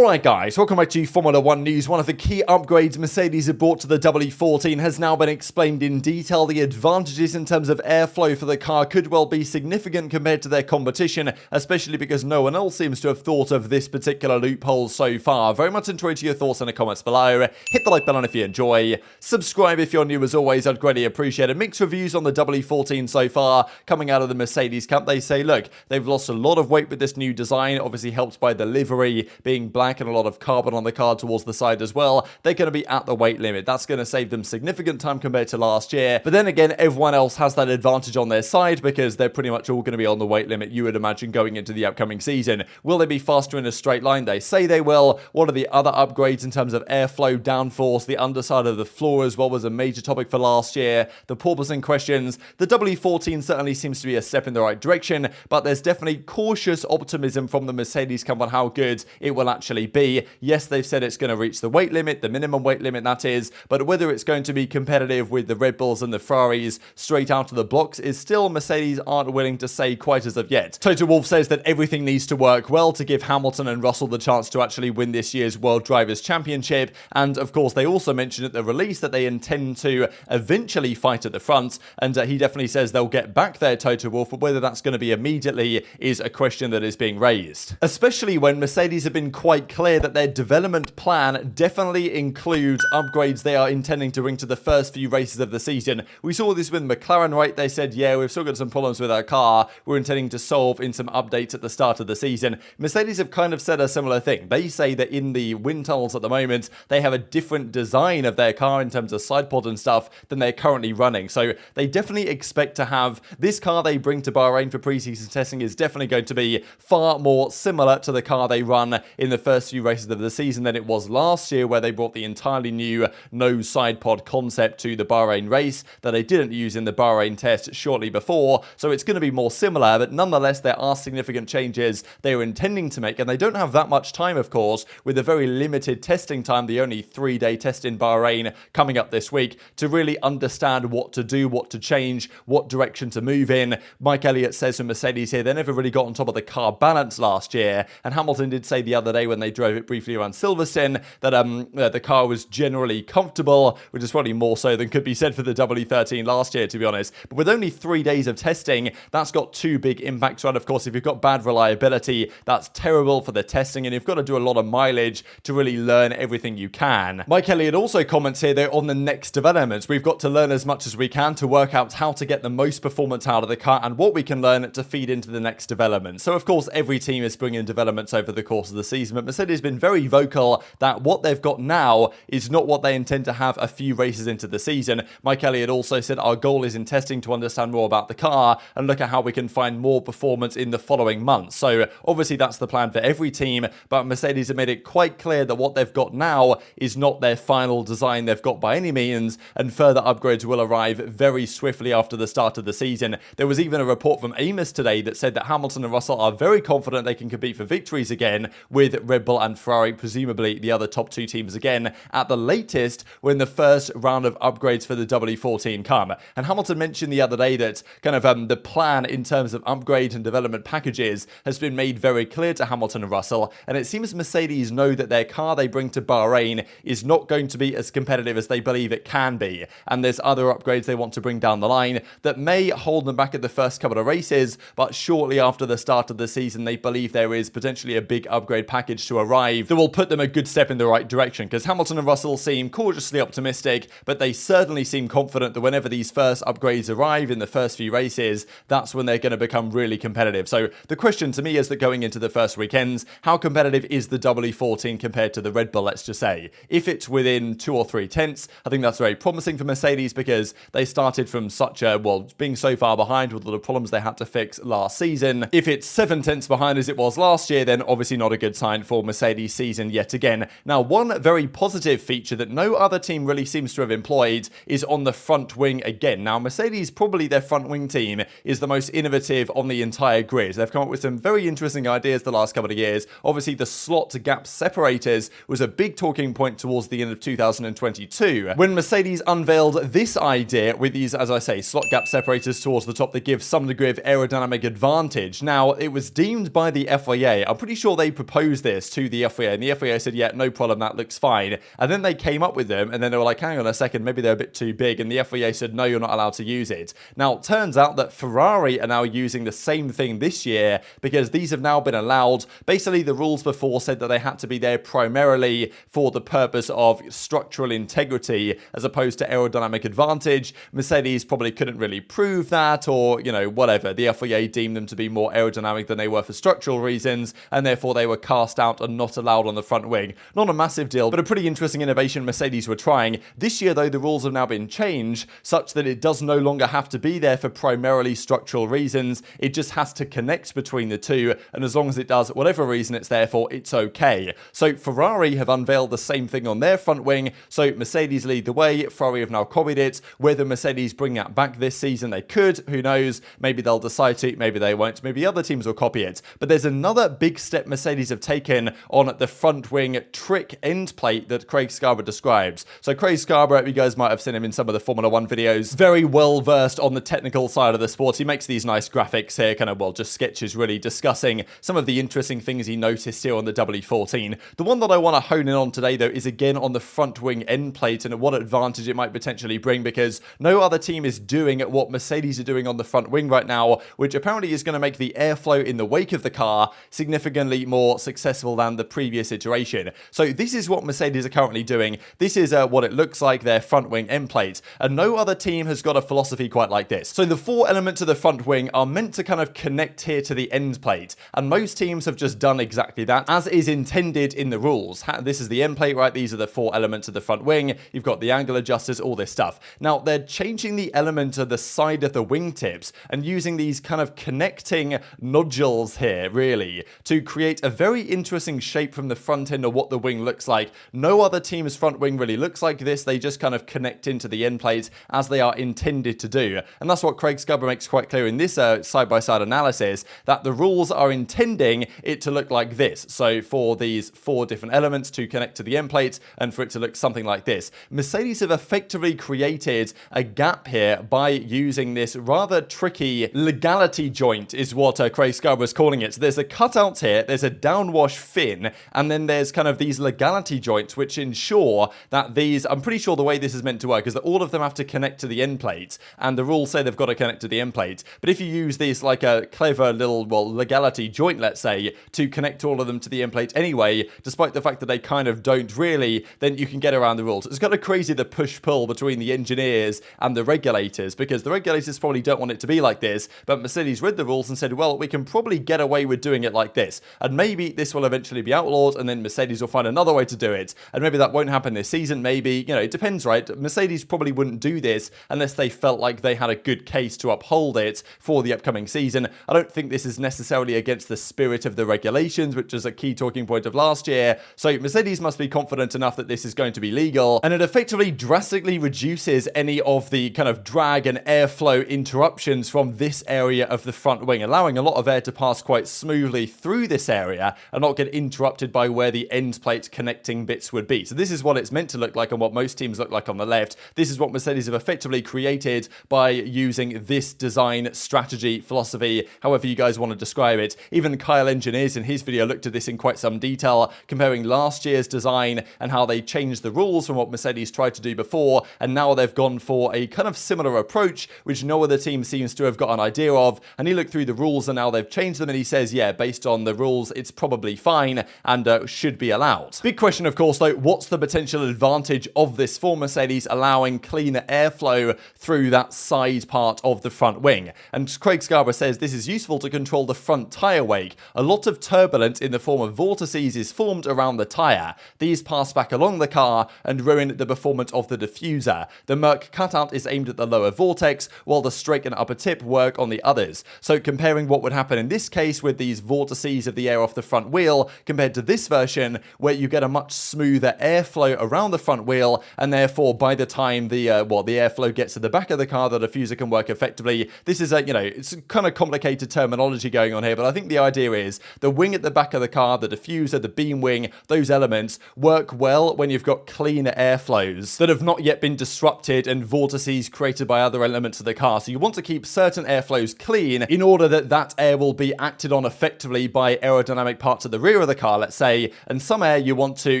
Alright guys, welcome back to Formula 1 news. One of the key upgrades Mercedes have brought to the W14 has now been explained in detail. The advantages in terms of airflow for the car could well be significant compared to their competition, especially because no one else seems to have thought of this particular loophole so far. Very much enjoyed your thoughts in the comments below. Hit the like button if you enjoy. Subscribe if you're new as always, I'd greatly appreciate it. Mixed reviews on the W14 so far coming out of the Mercedes camp. They say, look, they've lost a lot of weight with this new design, obviously helped by the livery being black and a lot of carbon on the car towards the side as well. They're going to be at the weight limit. That's going to save them significant time compared to last year. But then again, everyone else has that advantage on their side because they're pretty much all going to be on the weight limit, you would imagine, going into the upcoming season. Will they be faster in a straight line? They say they will. What are the other upgrades in terms of airflow, downforce, the underside of the floor as well was a major topic for last year. The porpoising questions. The W14 certainly seems to be a step in the right direction, but there's definitely cautious optimism from the Mercedes camp on how good it will actually be. Yes, they've said it's going to reach the weight limit, the minimum weight limit that is, but whether it's going to be competitive with the Red Bulls and the Ferraris straight out of the blocks is still Mercedes aren't willing to say quite as of yet. Toto Wolff says that everything needs to work well to give Hamilton and Russell the chance to actually win this year's World Drivers' Championship, and of course they also mentioned at the release that they intend to eventually fight at the front, and he definitely says they'll get back there, Toto Wolff, but whether that's going to be immediately is a question that is being raised. Especially when Mercedes have been quite clear that their development plan definitely includes upgrades they are intending to bring to the first few races of the season. We saw this with McLaren, right? They said, yeah, we've still got some problems with our car. We're intending to solve in some updates at the start of the season. Mercedes have kind of said a similar thing. They say that in the wind tunnels at the moment, they have a different design of their car in terms of side pod and stuff than they're currently running. So they definitely expect to have this car they bring to Bahrain for preseason testing is definitely going to be far more similar to the car they run in the first few races of the season than it was last year, where they brought the entirely new no side pod concept to the Bahrain race that they didn't use in the Bahrain test shortly before. So it's going to be more similar, but nonetheless there are significant changes they were intending to make, and they don't have that much time, of course, with a very limited testing time, the only 3-day test in Bahrain coming up this week, to really understand what to do, what to change, what direction to move in. Mike Elliott says from Mercedes here they never really got on top of the car balance last year, and Hamilton did say the other day when they drove it briefly around Silverstone that the car was generally comfortable, which is probably more so than could be said for the W13 last year, to be honest. But with only 3 days of testing, that's got two big impacts, right? Of course, if you've got bad reliability, that's terrible for the testing, and you've got to do a lot of mileage to really learn everything you can. Mike Elliott also comments here, though, on the next developments. We've got to learn as much as we can to work out how to get the most performance out of the car and what we can learn to feed into the next development. So, of course, every team is bringing developments over the course of the season, but Mercedes has been very vocal that what they've got now is not what they intend to have a few races into the season. Mike Elliott also said our goal is in testing to understand more about the car and look at how we can find more performance in the following months. So obviously that's the plan for every team, but Mercedes have made it quite clear that what they've got now is not their final design they've got by any means, and further upgrades will arrive very swiftly after the start of the season. There was even a report from Amos today that said that Hamilton and Russell are very confident they can compete for victories again with Red Bull and Ferrari, presumably the other top two teams again, at the latest when the first round of upgrades for the W14 come. And Hamilton mentioned the other day that kind of the plan in terms of upgrade and development packages has been made very clear to Hamilton and Russell, and it seems Mercedes know that their car they bring to Bahrain is not going to be as competitive as they believe it can be, and there's other upgrades they want to bring down the line that may hold them back at the first couple of races, but shortly after the start of the season they believe there is potentially a big upgrade package to arrive that will put them a good step in the right direction, because Hamilton and Russell seem cautiously optimistic, but they certainly seem confident that whenever these first upgrades arrive in the first few races, that's when they're going to become really competitive. So the question to me is that going into the first weekends, how competitive is the W14 compared to the Red Bull, let's just say? If it's within 2 or 3 tenths, I think that's very promising for Mercedes, because they started from such a, well, being so far behind with all the problems they had to fix last season. If it's 7 tenths behind as it was last year, then obviously not a good sign for Mercedes season yet again. Now, one very positive feature that no other team really seems to have employed is on the front wing again. Now, Mercedes, probably their front wing team, is the most innovative on the entire grid. They've come up with some very interesting ideas the last couple of years. Obviously, the slot to gap separators was a big talking point towards the end of 2022, when Mercedes unveiled this idea with these, as I say, slot gap separators towards the top that give some degree of aerodynamic advantage. Now, it was deemed by the FIA, I'm pretty sure they proposed this this to the FIA, and the FIA said, yeah, no problem, that looks fine. And then they came up with them, and then they were like, hang on a second, maybe they're a bit too big, and the FIA said, no, you're not allowed to use it. Now, it turns out that Ferrari are now using the same thing this year, because these have now been allowed. Basically, the rules before said that they had to be there primarily for the purpose of structural integrity, as opposed to aerodynamic advantage. Mercedes probably couldn't really prove that, or, you know, whatever. The FIA deemed them to be more aerodynamic than they were for structural reasons, and therefore they were cast out and not allowed on the front wing. Not a massive deal, but a pretty interesting innovation Mercedes were trying. This year, though, the rules have now been changed such that it does no longer have to be there for primarily structural reasons. It just has to connect between the two, and as long as it does, whatever reason it's there for, it's okay. So Ferrari have unveiled the same thing on their front wing, so Mercedes lead the way. Ferrari have now copied it. Whether Mercedes bring that back this season, they could. Who knows? Maybe they'll decide to, maybe they won't. Maybe other teams will copy it. But there's another big step Mercedes have taken on the front wing trick end plate that Craig Scarborough describes. So Craig Scarborough, you guys might have seen him in some of the Formula 1 videos, very well versed on the technical side of the sport. He makes these nice graphics here, kind of, well, just sketches really discussing some of the interesting things he noticed here on the W14. The one that I want to hone in on today, though, is again on the front wing end plate and what advantage it might potentially bring, because no other team is doing what Mercedes are doing on the front wing right now, which apparently is going to make the airflow in the wake of the car significantly more successful than the previous iteration. So this is what Mercedes are currently doing. This is what it looks like, their front wing end plate, and no other team has got a philosophy quite like this. So the four elements of the front wing are meant to kind of connect here to the end plate, and most teams have just done exactly that, as is intended in the rules. This is the end plate, right? These are the four elements of the front wing. You've got the angle adjusters, all this stuff. Now, they're changing the element of the side of the wingtips and using these kind of connecting nodules here, really, to create a very interesting shape from the front end of what the wing looks like. No other team's front wing really looks like this. They just kind of connect into the end plate as they are intended to do. And that's what Craig Scarborough makes quite clear in this side-by-side analysis, that the rules are intending it to look like this. So for these four different elements to connect to the end plate and for it to look something like this. Mercedes have effectively created a gap here by using this rather tricky legality joint, is what Craig Scarborough is calling it. So there's a cutout here, there's a downwash fin, and then there's kind of these legality joints which ensure that these, I'm pretty sure the way this is meant to work is that all of them have to connect to the end plate, and the rules say they've got to connect to the end plate. But if you use these like a clever little, well, legality joint, let's say, to connect all of them to the end plate anyway, despite the fact that they kind of don't really, then you can get around the rules. It's kind of crazy the push-pull between the engineers and the regulators, because the regulators probably don't want it to be like this, but Mercedes read the rules and said, well, we can probably get away with doing it like this, and maybe this will eventually be outlawed, and then Mercedes will find another way to do it, and maybe that won't happen this season, maybe, you know, it depends, right? Mercedes probably wouldn't do this unless they felt like they had a good case to uphold it for the upcoming season. I don't think this is necessarily against the spirit of the regulations, which is a key talking point of last year, so Mercedes must be confident enough that this is going to be legal, and it effectively drastically reduces any of the kind of drag and airflow interruptions from this area of the front wing, allowing a lot of air to pass quite smoothly through this area and not get interrupted by where the end plate connecting bits would be. So this is what it's meant to look like and what most teams look like on the left. This is what Mercedes have effectively created by using this design strategy, philosophy, however you guys want to describe it. Even Kyle Engineers in his video looked at this in quite some detail, comparing last year's design and how they changed the rules from what Mercedes tried to do before, and now they've gone for a kind of similar approach, which no other team seems to have got an idea of. And he looked through the rules and now they've changed them, and he says, yeah, based on the rules, it's probably fine and should be allowed. Big question, of course, though, what's the potential advantage of this for Mercedes, allowing cleaner airflow through that side part of the front wing? And Craig Scarborough says this is useful to control the front tyre wake. A lot of turbulence in the form of vortices is formed around the tyre. These pass back along the car and ruin the performance of the diffuser. The Merc cutout is aimed at the lower vortex, while the straight and upper tip work on the others. So comparing what would happen in this case with these vortices of the air off the front wheel compared to this version, where you get a much smoother airflow around the front wheel, and therefore by the time the airflow gets to the back of the car, the diffuser can work effectively. This is it's kind of complicated terminology going on here, but I think the idea is the wing at the back of the car, the diffuser, the beam wing, those elements work well when you've got cleaner airflows that have not yet been disrupted and vortices created by other elements of the car. So you want to keep certain airflows clean in order that that air will be acted on effectively by aerodynamic parts of the rear rear of the car, let's say, and somewhere you want to,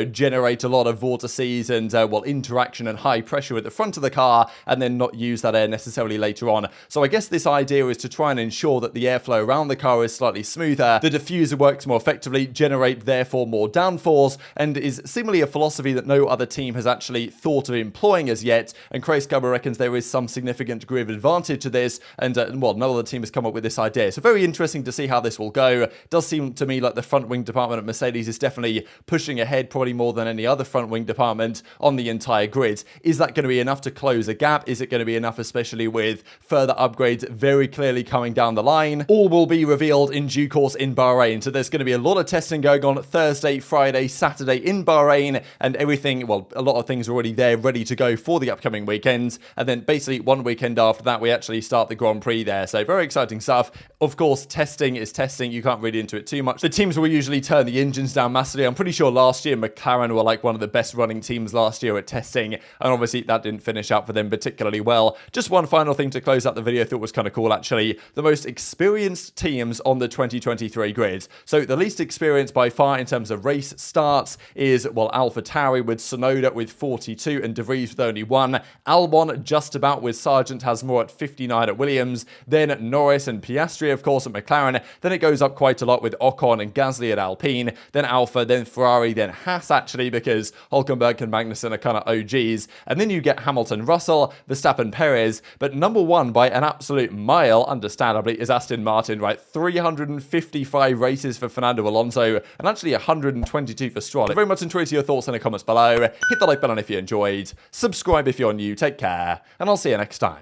generate a lot of vortices and, interaction and high pressure at the front of the car, and then not use that air necessarily later on. So I guess this idea is to try and ensure that the airflow around the car is slightly smoother, the diffuser works more effectively, generate therefore more downforce, and is seemingly a philosophy that no other team has actually thought of employing as yet. And Chris Gubber reckons there is some significant degree of advantage to this, and no other team has come up with this idea. So very interesting to see how this will go. It does seem to me like the front wing department at Mercedes is definitely pushing ahead, probably more than any other front wing department on the entire grid. Is that going to be enough to close a gap? Is it going to be enough, especially with further upgrades very clearly coming down the line? All will be revealed in due course in Bahrain. So there's going to be a lot of testing going on Thursday, Friday, Saturday in Bahrain, and everything, a lot of things are already there ready to go for the upcoming weekends. And then basically one weekend after that, we actually start the Grand Prix there. So very exciting stuff. Of course, testing is testing. You can't read into it too much. The teams will usually turn the engines down massively. I'm pretty sure last year McLaren were like one of the best running teams last year at testing, and obviously that didn't finish out for them particularly well. Just one final thing to close out the video I thought was kind of cool actually. The most experienced teams on the 2023 grid. So the least experienced by far in terms of race starts is, Alpha Tauri with Tsunoda with 42 and De Vries with only 1. Albon just about with Sargent has more at 59 at Williams. Then Norris and Piastri, of course, at McLaren. Then it goes up quite a lot with Ocon and Gasly at Alpine. Then Alfa, then Ferrari, then Haas actually, because Hülkenberg and Magnussen are kind of OGs. And then you get Hamilton, Russell, Verstappen, Perez. But number one by an absolute mile, understandably, is Aston Martin, right? 355 races for Fernando Alonso and actually 122 for Stroll. I very much enjoy your thoughts in the comments below. Hit the like button if you enjoyed. Subscribe if you're new. Take care. And I'll see you next time.